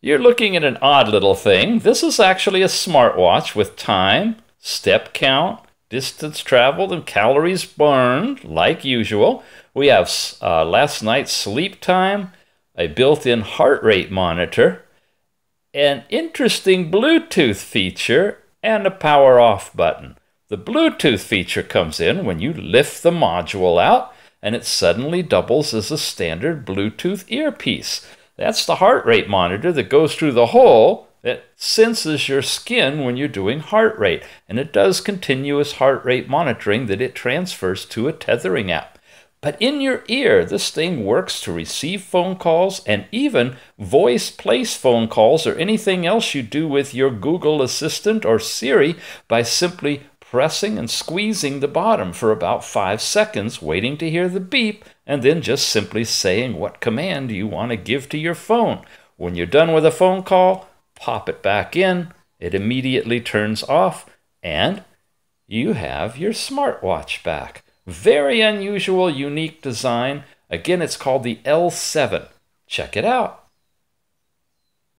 You're looking at an odd little thing. This is actually a smartwatch with time, step count, distance traveled, and calories burned, like usual. We have last night's sleep time, a built-in heart rate monitor, an interesting Bluetooth feature, and a power off button. The Bluetooth feature comes in when you lift the module out, and it suddenly doubles as a standard Bluetooth earpiece. That's the heart rate monitor that goes through the hole that senses your skin when you're doing heart rate. And it does continuous heart rate monitoring that it transfers to a tethering app. But in your ear, this thing works to receive phone calls and even voice place phone calls or anything else you do with your Google Assistant or Siri by simply pressing and squeezing the bottom for about 5 seconds, waiting to hear the beep, and then just simply saying what command you want to give to your phone. When you're done with a phone call, pop it back in, it immediately turns off, and you have your smartwatch back. Very unusual, unique design. Again, it's called the L7. Check it out.